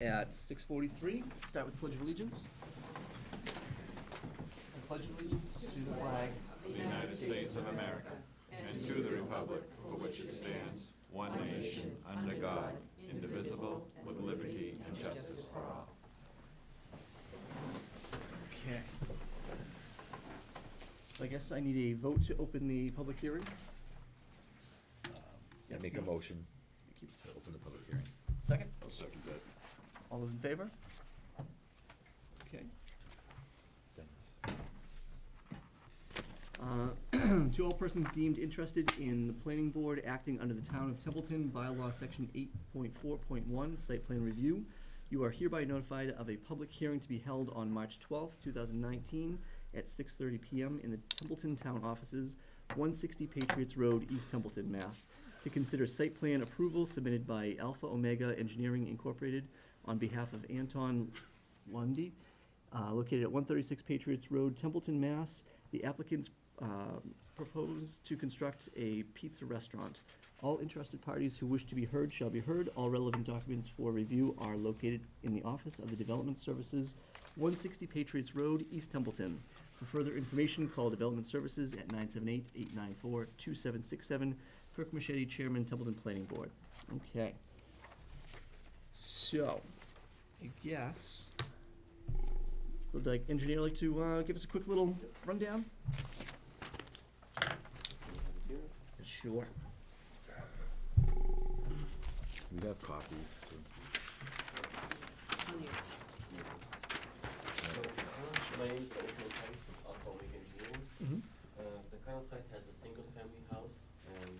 At 6:43, start with the Pledge of Allegiance. I pledge allegiance to the flag of the United States of America, and to the republic for which it stands, one nation, under God, indivisible, with liberty and justice for all. Okay. I guess I need a vote to open the public hearing. I Yes, make a no? motion to open the public hearing. Second? I'll second that. All those in favor? Okay. To all persons deemed interested in the planning board acting under the Town of Templeton bylaw section 8.4.1 site plan review, you are hereby notified of a public hearing to be held on March 12th, 2019 at 6:30 PM in the Templeton Town Offices, 160 Patriots Road, East Templeton, Mass, to consider site plan approval submitted by Alpha Omega Engineering Incorporated on behalf of Antoon Lawindy, located at 136 Patriots Road, Templeton, Mass. The applicants propose to construct a pizza restaurant. All interested parties who wish to be heard shall be heard. All relevant documents for review are located in the Office of the Development Services, 160 Patriots Road, East Templeton. For further information, call Development Services at 978-894-2767. Kirk Machete, Chairman, Templeton Planning Board. Okay. So, I guess, would the engineer like to give us a quick little rundown? Sure. We have copies too. My name is Antoon Lawindy from Alpha Omega Engineering. Mm-hmm. The current site has a single-family house and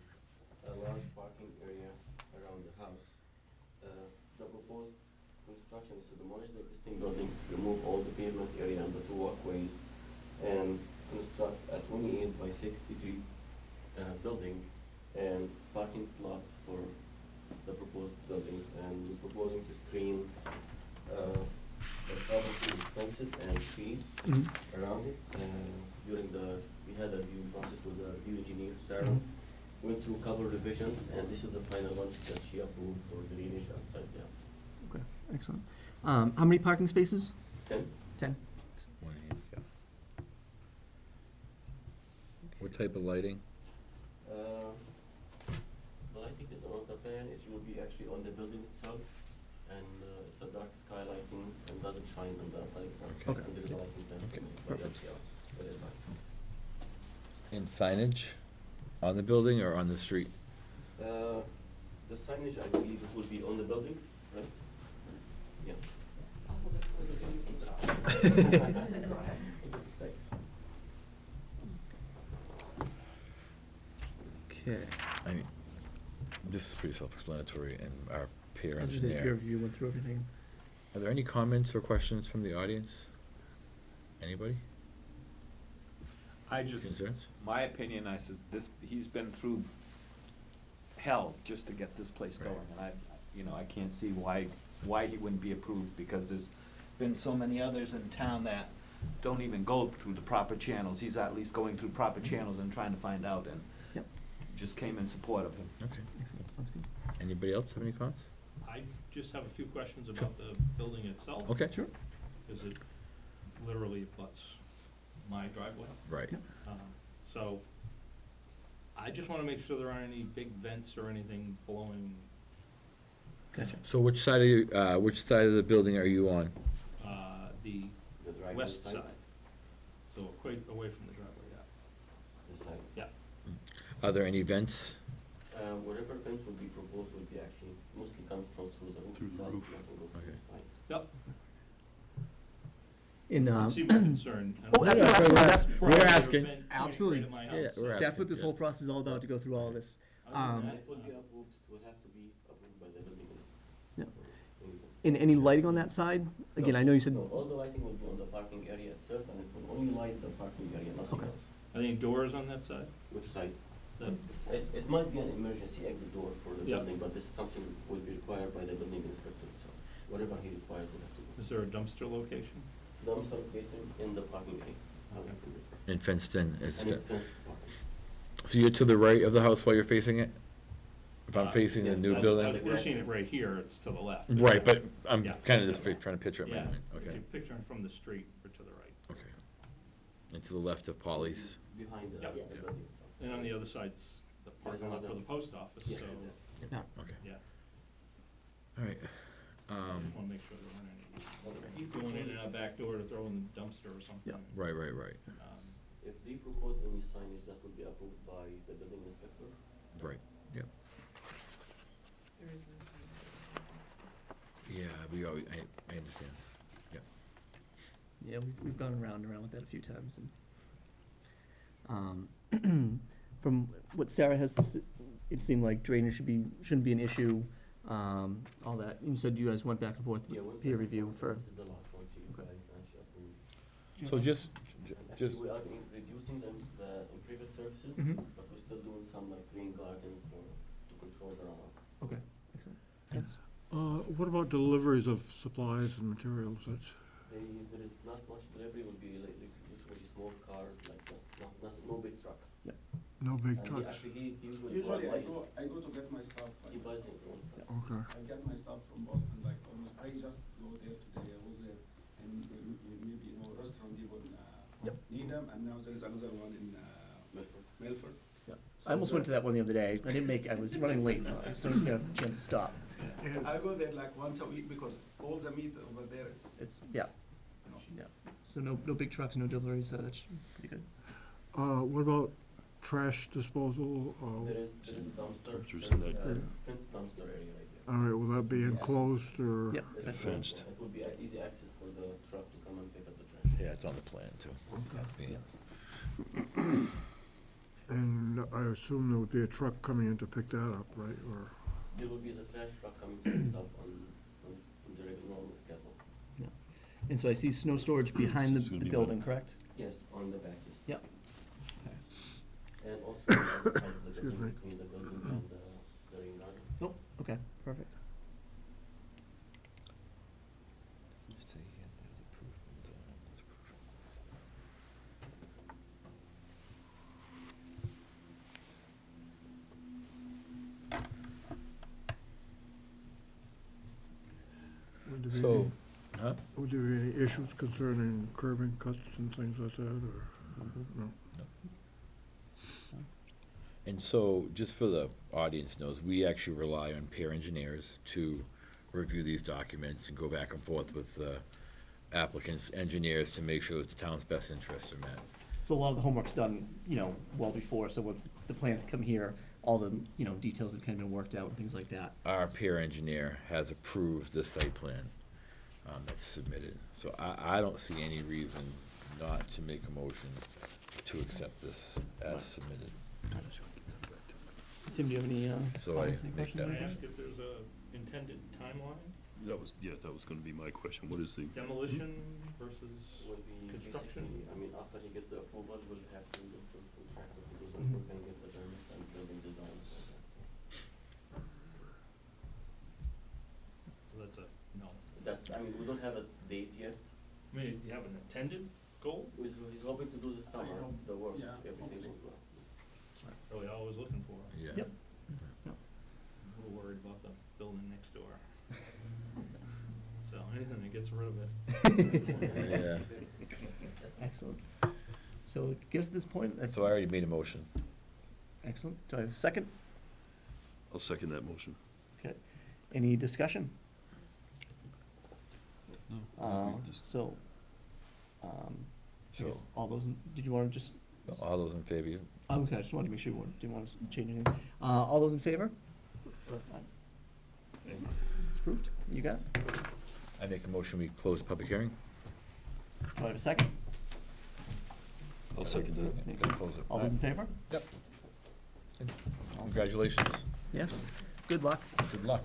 a large parking area around the house. The proposed construction is to demolish the existing building, remove all the pavement area and the two walkways, and construct a 28 by 63 building and parking slots for the proposed building. And we're proposing to screen the property with fences and trees around it. We had a review process with the review engineer, Sarah. Went through a couple of revisions, and this is the final one that she approved for the drainage outside there. Okay, excellent. How many parking spaces? 10. 10. One handicap. What type of lighting? The lighting is on the plan. It will be actually on the building itself, and it's a dark sky lighting and doesn't shine on the light. Okay. Under the lighting plan. Okay, But perfect. that's, yeah, it is nice. And signage on the building or on the street? The signage, I believe, will be on the building, right? Yeah. Thanks. Okay. I mean, this is pretty self-explanatory, and our peer As you say, peer engineer. review went through everything. Are there any comments or questions from the audience? Anybody? I just, Concerns? my opinion, I said, he's been through hell just to get this place going, and I can't see why he wouldn't be approved, because there's been so many others in town that don't even go through the proper channels. He's at least going through proper channels and trying to find out, and Yep. just came in support of him. Okay. Excellent, sounds good. Anybody else have any comments? I just have a few questions about the building itself. Okay. Sure. Because it literally abuts my driveway. Right. Yep. So I just wanna make sure there aren't any big vents or anything blowing, Gotcha. So which side of the building are you on? the The driveway west side? side. So quite away from the driveway, yeah. This side. Yeah. Are there any vents? Whatever fence would be proposed would be actually mostly comes from through the roof Through the itself, roof. doesn't go through Okay. the side. Yep. In, You see my concern. Oh, No, no, absolutely, we're- that's- we're asking. Absolutely. Right at my Yeah, house. we're that's asking, what this yeah. whole process is all about, to go through all of this. And it would be approved, it would have to be approved by the building Yeah. inspector. And any lighting on that side? Again, I know you said, No, all the lighting will be on the parking area itself, and it will only light the parking area, nothing Okay. else. Are there any doors on that side? Which side? The- It might be an emergency exit door for the Yeah. building, but this is something will be required by the building inspector itself. Whatever he requires will have to Is there a dumpster location? go. Dumpster location in the parking area. Okay. And fenced in? And it's fenced parking. So you're to the right of the house while you're facing it? if I'm facing the new As building? We're seeing it right here, it's to the left. Right, but I'm Yeah. kinda just trying to picture it in my Yeah, mind, if okay, you're picturing from the street or to the right. okay. And to the left of Polly's, Behind the Yep. the building itself. And on the other side's the parking lot for the post office, so, Yeah, exactly. Yeah. okay, yeah. alright. I just wanna make sure there aren't any, going in and out back door to throw in the dumpster or something. Yeah. Right. If they propose any signage, that will be approved by the building inspector. Right, yeah. There is no sign. Yeah, we always, I understand. Yeah, we've gone around and around with that a few times, and, from what Sarah has, it seemed like drainage shouldn't be an issue, all that. You said you guys went back and forth Yeah, with we'll peer take review forward. for, This is the last one, so you Okay. guys actually approved. So just, And actually, just, we are reducing the impervious surfaces, Mhm. but we're still doing some like green gardens to control the runoff. okay, excellent. Yes. What about deliveries of supplies and materials? That's, There is not much delivery, would be like usually small cars, like no big trucks. no big And he trucks? actually, he usually Usually I buys, go to get my stuff by he buys myself. his own stuff. Okay. I get my stuff from Boston, like almost, I just go there today, I was there, and maybe, restaurant even, Yep. Needham, and now there is another one in, Milford. Milford. Yeah. So I almost went to that one the other day. I didn't make, I was running late, so I didn't have a chance to stop. And I go there like once a week because all the meat over there, it's, It's, yeah, you know. yeah. So no big trucks, no deliveries, that's pretty good. What about trash disposal? There is dumpster, Dumpsters in that- fenced dumpster area right there. All right, will that be enclosed or? Yep. It's That's fenced. It would be easy access for the truck to come and pick up the trash. yeah, it's on the plan too. Yeah. And I assume there would be a truck coming in to pick that up, right, or? There will be the trash truck coming to pick it up on the regular normal schedule. And so I see snow storage behind the building, correct? Yes, on the back, yes. Yep. And also on the side of the Excuse building, me. between the building and the rain garden. Nope, okay, perfect. Would there be So, any- huh? Would there be any issues concerning curbing cuts and things like that, or? No? And so, just for the audience knows, we actually rely on peer engineers to review these documents and go back and forth with the applicants' engineers to make sure that the town's best interests are met. So a lot of the homework's done, well before, so once the plans come here, all the, details have kind of been worked out and things like that. Our peer engineer has approved the site plan that's submitted. So I don't see any reason not to make a motion to accept this as submitted. Tim, do you have any, So comments, I any make questions? that Can I anything? ask if there's a intended timeline, That was gonna be my question, what is the, demolition versus Will be construction? basically, after he gets the approval, we'll have to look for the contractor to do some Mhm. work and get the permits and building designs. So that's a no. We don't have a date yet. I mean, you have an intended goal? He's hoping to do this summer, hope- the work, yeah, if everything hopefully. goes well. Yes. Really all I was looking for. Yeah. Yep. I'm a little worried about the building next door. So anything that gets rid of it. Yeah. Excellent. So I guess at this point, So I already made a motion. excellent. Do I have a second? I'll second that motion. Okay. Any discussion? No, I agree with this. So, I guess So, all those, did you want to just, all those in favor, you- I just wanted to make sure you didn't want to change anything. All those in favor? It's approved. You got it. I make a motion, we close the public hearing? Do I have a second? I'll second that. Gonna close it. All those in favor? Yep. Awesome. Congratulations. Yes. Good luck. Good luck.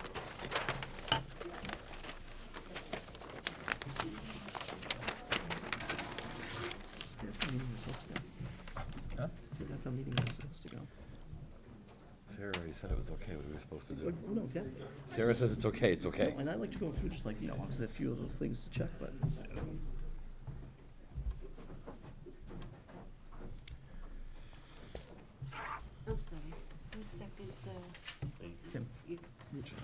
See, that's how meetings are supposed to go. Huh? See, that's how meetings are supposed to go. Sarah already said it was okay, what we were supposed to do. No, exactly. Sarah says it's okay, it's okay. No, and I like to go through just like, obviously a few of those things to check, but. I'm sorry. Tim. You should.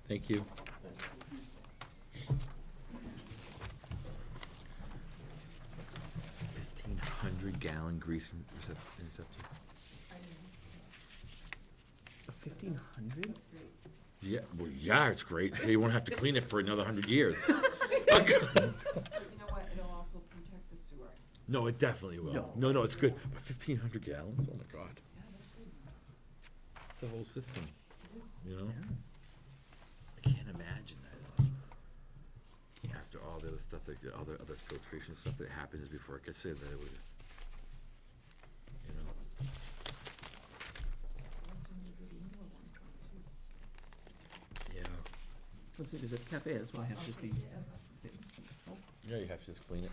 Thank you. 1,500-gallon grease interceptor. 1,500? Yeah, well, yeah, it's great, so you won't have to clean it for another 100 years. But you know what, it'll also protect the sewer. No, it definitely will. No, it's good. But 1,500 gallons, oh my God. Yeah, that's good. The whole system, you know? Yeah. I can't imagine that. After all the other stuff, like the other filtration stuff that happens before it gets there, that it would, you know? Yeah. Let's see, there's a cafe, that's why I have just the, Yeah, you have to just clean it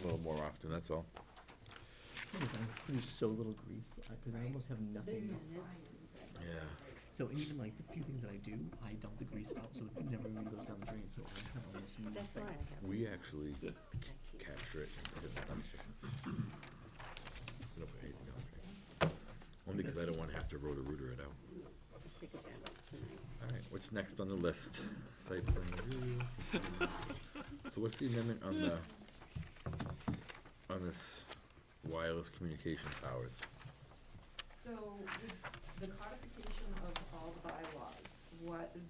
a little more often, that's all. because I use so little grease, because I almost have nothing. Yeah. So even like the few things that I do, I dump the grease out, so it never really goes down the drain, so I have almost nothing. That's why I have. We actually It's 'cause I can't. capture it and put it in the dumpster. We don't put anything else in it. Only because I don't wanna have to roto-rooter it out. Pick it that up tonight. All right, what's next on the list? Site plan review. So what's the amendment on this wireless communication towers? So, with the codification of all the bylaws, what the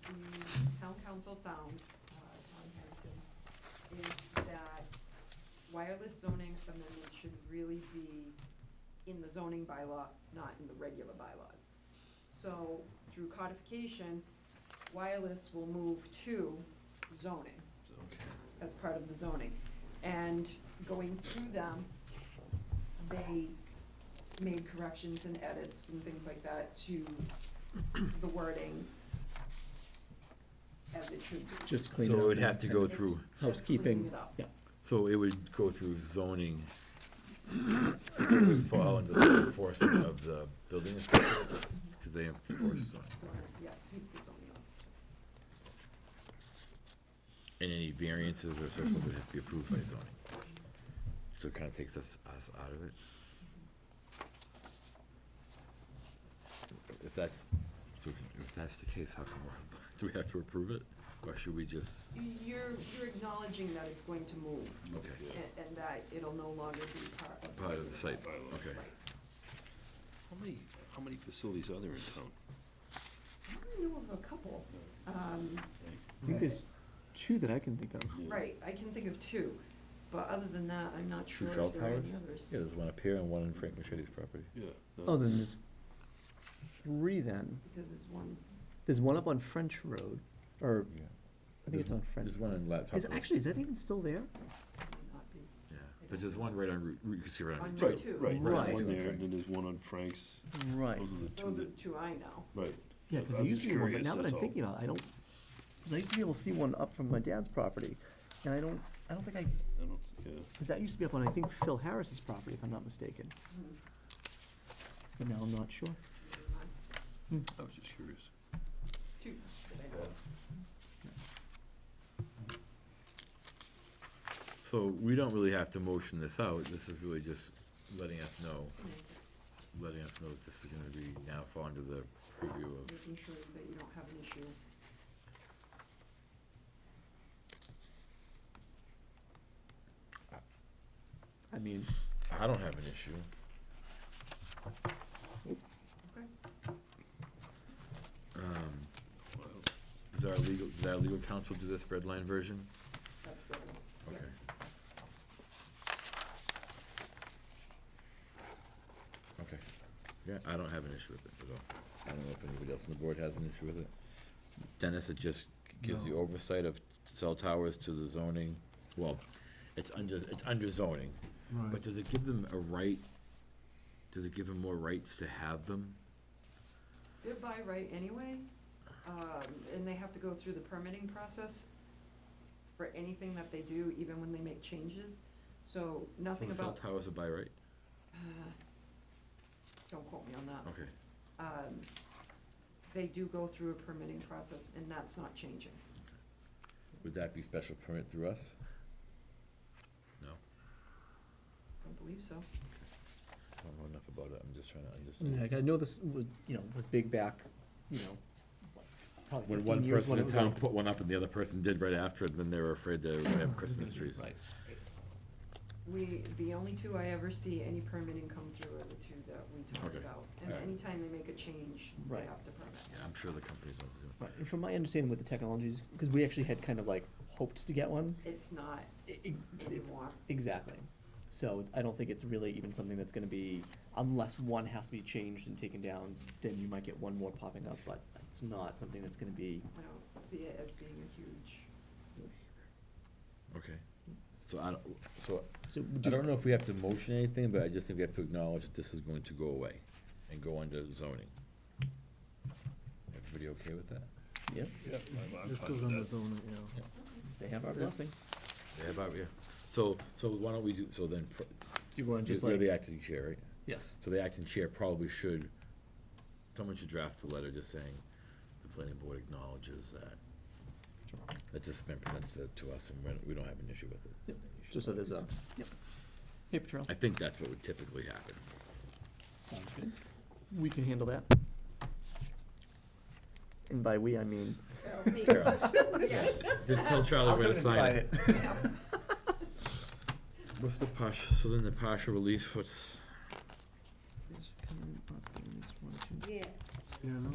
town council found, Tom Harrington, is that wireless zoning amendments should really be in the zoning bylaw, not in the regular bylaws. So, through codification, wireless will move to zoning as part of the zoning. And going through them, they made corrections and edits and things like that to the wording as it should be. Just clean it up. So it would have and- to go and through, Just Housekeeping, cleaning it up. yeah. so it would go through zoning. It would fall under the enforcement of the building inspector, because they enforce zoning. Yeah, he's the zoning officer. And any variances or so forth would have to be approved by zoning. So it kind of takes us out of it. If that's the case, how come do we have to approve it? Or should we just, You're acknowledging that it's going to move okay, and that it'll no longer be part part of the site, Bylaw. okay. Right. How many facilities are there in town? I only know of a couple. I think there's two that I can think of. Right, I can think of two, but other than that, I'm not Two sure cell if there are towers? any others. Yeah, there's one up here and one in Frank Machete's property. Yeah. Oh, then there's three then. Because there's one, There's one up on French Road, or Yeah. I think it's on French. There's one in laptop. Is that even still there? might not be. Yeah, but there's one right on Route, you can see right on On Route Route two. two. Right, Right. there's one Right. there, and then there's one on Frank's. Right. Those are the two Those are the that, two I know. right. Yeah, because I'm there used to be one, but curious, now that that's I'm all. thinking about it, I don't, because I used to be able to see one up from my dad's property, and I don't think I don't, yeah. because that used to be up on, I think, Phil Harris's property, if I'm not mistaken, Mhm. but now I'm not sure. I was just curious. Two that I know of. So we don't really have to motion this out, this is really just letting us know, that this is gonna be now fall under the preview of, Making sure that you don't have an issue. I mean, I don't have an issue. Okay. Does our legal counsel do this red line version? That's theirs. Yeah. Okay. Okay, yeah, I don't have an issue with it at all. I don't know if anybody else on the board has an issue with it. Dennis, it just gives the No. oversight of cell towers to the zoning, well, it's under zoning. But Right. does it give them a right, does it give them more rights to have them? They're by right anyway, and they have to go through the permitting process for anything that they do, even when they make changes. So So nothing the cell about, towers are by right? don't quote me on that. Okay, They do go through a permitting process, and that's not changing. would that be special permit through us? No? believe so. I don't know enough about it, I'm just trying to understand. Like, I know this was, was big back, probably When 15 one years person when it in was town like- put one up and the other person did right after it, then they were afraid to have Christmas trees. Right. The only two I ever see any permitting come through are the two that we talked Okay. about. And Alright. anytime they make a change, they Right. have to permit. Yeah, I'm sure the companies want to do it. Right, and from my understanding with the technologies, because we actually had kind of like hoped to get one. It's not It's, anymore. exactly. So I don't think it's really even something that's gonna be, unless one has to be changed and taken down, then you might get one more popping up, but it's not something that's gonna be. I don't see it as being a huge. Okay, so I don't, so, So I don't know if we have to motion anything, but I just think we have to acknowledge that this is going to go away and go under zoning. Everybody okay with that? Yep, I'm This fine goes with under that. zoning, yeah. they have our blessing. Yeah, about, yeah. So why don't we do, so then, Do you wanna just you're like? the acting chair, right? Yes. So the acting chair probably should, someone should draft a letter just saying the planning board acknowledges that this has been presented to us and we don't have an issue with it. Yep. Just so there's a, paper trail. I think that's what would typically happen. Sounds good. We can handle that. And by we, I mean. Carol. Just tell Charlie I'll where come to and sign it. Yeah. What's the partial, so then the partial release, what's, Yeah, Yeah, no,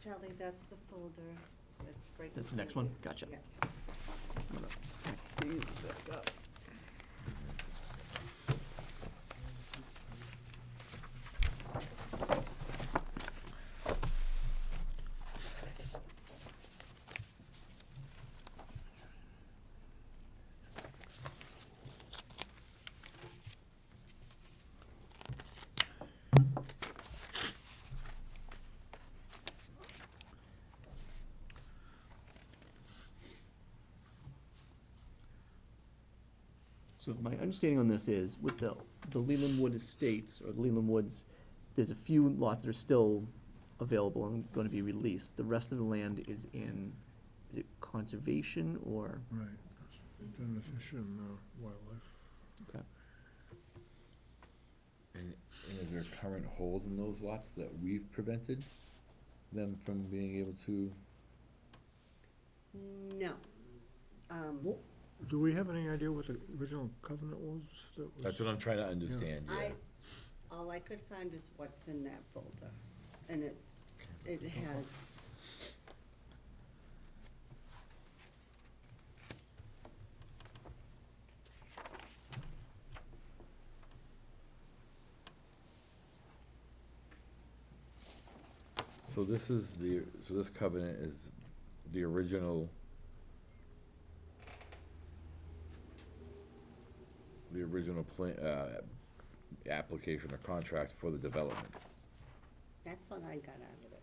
Charlie, that's the folder. That's right. That's the next one? Gotcha. Yeah. I'm gonna pack these back up. So my understanding on this is with the Leland Wood Estates, or the Leland Woods, there's a few lots that are still available and gonna be released. The rest of the land is in, is it conservation or? right. Then the fish and wildlife. Okay. and is there a current hold in those lots that we've prevented them from being able to? No. Well, do we have any idea what the original covenant was? That's what I'm trying to understand, yeah. All I could find is what's in that folder, and it has. So this is so this covenant is the original plan, application or contract for the development. That's what I got out of it.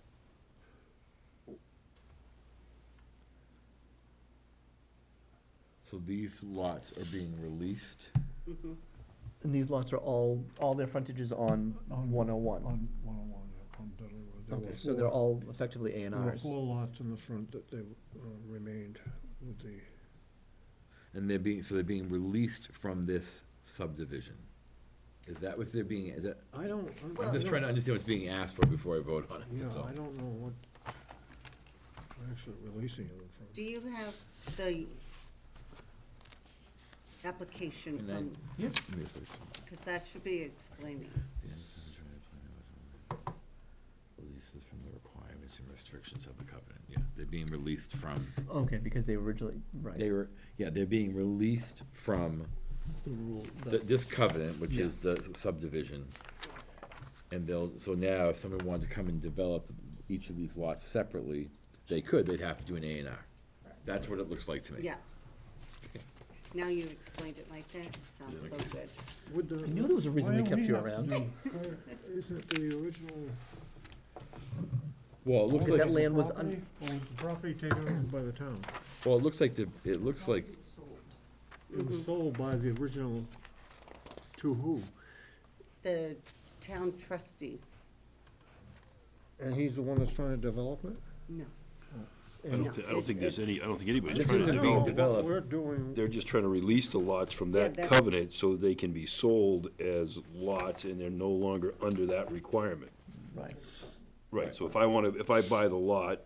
So these lots are being released? Mm-hmm. And these lots are all their frontages on 101? On 101, yeah, on Dudley Road. There Okay, were so they're four- all effectively A and There were Rs. 4 lots in the front that they remained with the, And they're being released from this subdivision? Is that what they're being, is that, I don't. I'm just trying to understand what's being asked for before I vote on it, Yeah, that's all. I don't know what we're actually releasing them from. Do you have the application And I- from, Yeah. Let me just look. because that should be explaining. Releases from the requirements and restrictions of the covenant, yeah, they're being released from, Okay, because they originally, right. they're being released from The rule, this covenant, which is the subdivision. And so now, if someone wanted to come and develop each of these lots separately, they could, they'd have to do an A and R. That's what it looks like to me. Yeah. Now you explained it like that, it sounds so good. Would the- I knew there was a reason why we don't kept you have to around. Isn't it the original? Well, it looks Because like, that land was property, or was the property taken over by the town? well, it looks like It's sold. It was sold by the original, to who? The town trustee, And he's the one that's trying to develop it? no. I don't think there's any, I don't think anybody's This trying to isn't develop being it. What developed. we're doing, They're just trying to release the lots from Yeah, that that's- covenant so that they can be sold as lots and they're no longer under that requirement. Right. Right, so if I buy the lot,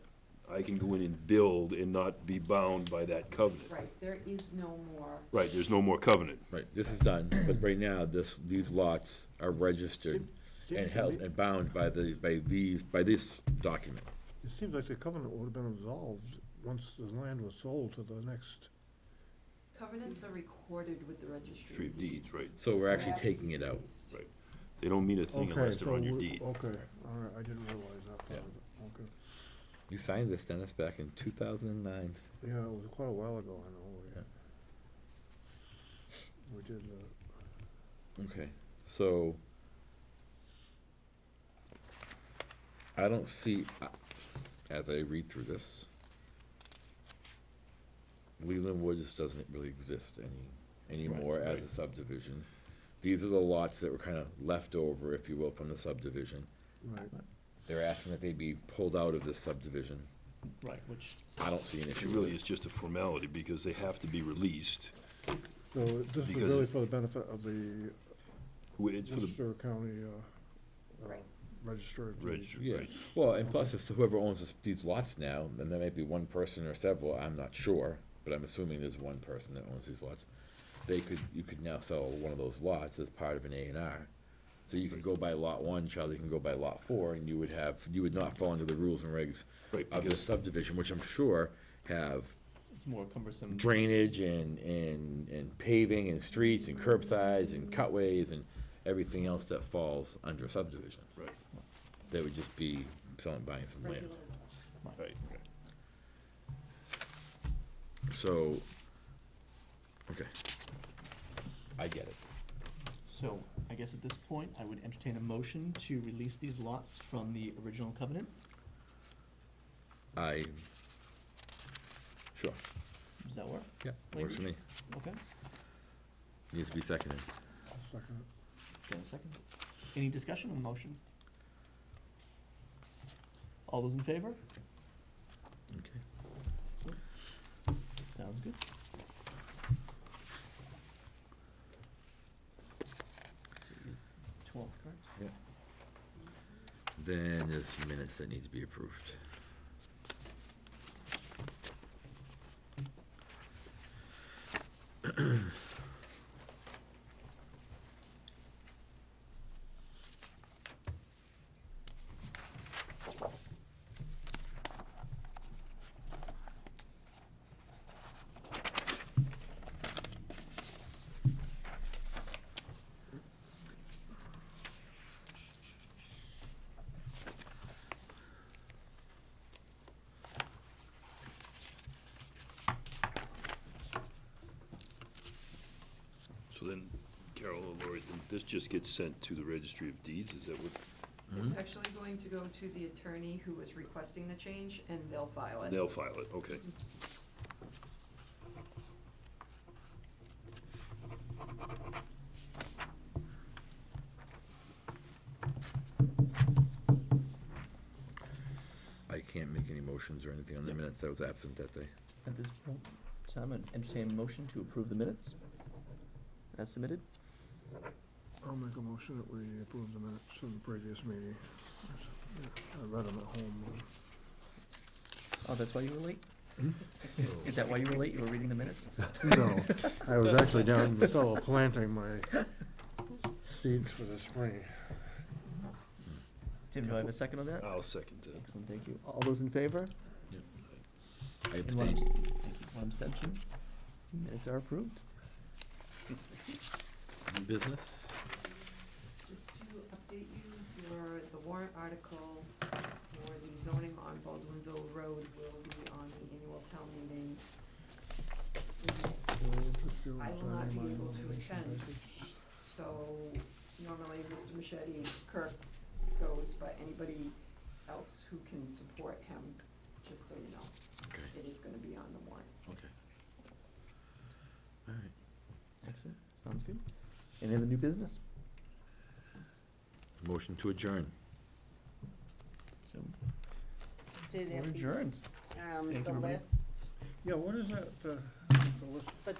I can go in and build and not be bound by that covenant. Right, there is no more, Right, there's no more covenant. Right, this is done, but right now, these lots are registered and seems to held me- and bound by this document. it seems like the covenant would have been resolved once the land was sold to the next. covenants are recorded with the registry of deeds. Right. So we're actually taking it out. Released. Right. They don't mean a thing Okay, unless they're so on your we- deed. Okay, all right, I didn't realize that part Yeah. of it, okay. You signed this, Dennis, back in 2009. Yeah, it was quite a while ago, I know. Yeah. We did, Okay, so I don't see, as I read through this, Leland Woods doesn't really exist anymore Right, as right. a subdivision. These are the lots that were kind of left over, if you will, from the subdivision. right. They're asking that they be pulled out of this subdivision. Right, which, I don't see an It issue really with is it. just a formality because they have to be released. So this is Because really it- for the benefit of the It's for the Worcester County, Right. Register of Deeds. registry, Yeah, right? well, and plus, if whoever owns these lots now, and there might be one person or several, I'm not sure, but I'm assuming there's one person that owns these lots. You could now sell one of those lots as part of an A&R. So you could go by lot 1, Charlie can go by lot 4, and you would not fall under the rules and regs Right, of this because, subdivision, which I'm sure have it's more cumbersome. drainage and paving and streets and curbsides and cutways and everything else that falls under a subdivision. right, They would just be buying some land. Regular lots. right. So, okay. I get it. So, I guess at this point, I would entertain a motion to release these lots from the original covenant. Sure. Does that work? Yeah, works for me. Okay. Needs to be seconded. Second. Okay, a second. Any discussion on the motion? All those in favor? Okay. Sounds good. So it is 12th, correct? Yeah. Then there's minutes that need to be approved. So then, Carol or Lori, then this just gets sent to the registry of deeds, is that what, It's actually going to go to the attorney who is requesting the change, and they'll file it. they'll file it, okay. I can't make any motions or anything on the minutes. I was absent that day. At this point, Tom, I'd entertain a motion to approve the minutes as submitted. I'll make a motion that we approve the minutes from the previous meeting. I read them at home. Oh, that's why you were late? Is that why you were late? You were reading the minutes? No, I was actually down in the cellar planting my seeds for the spring. Tim, do I have a second on that? I'll second that. Excellent, thank you. All those in favor? I And one abstained. Thank you. One abstention. Minutes are approved. New business? Just to update you, the warrant article for the zoning on Baldwinville Road will be on the annual town meeting. I will not be able to attend. So normally Mr. Machete, Kirk goes, but anybody else who can support him, just so you know, Okay, it is gonna be on the warrant. okay. All right. Excellent, sounds good. Any other new business? Motion to adjourn. So, Did we're every, adjourned. Thank the you, everybody. list, Yeah, what is that, the list? but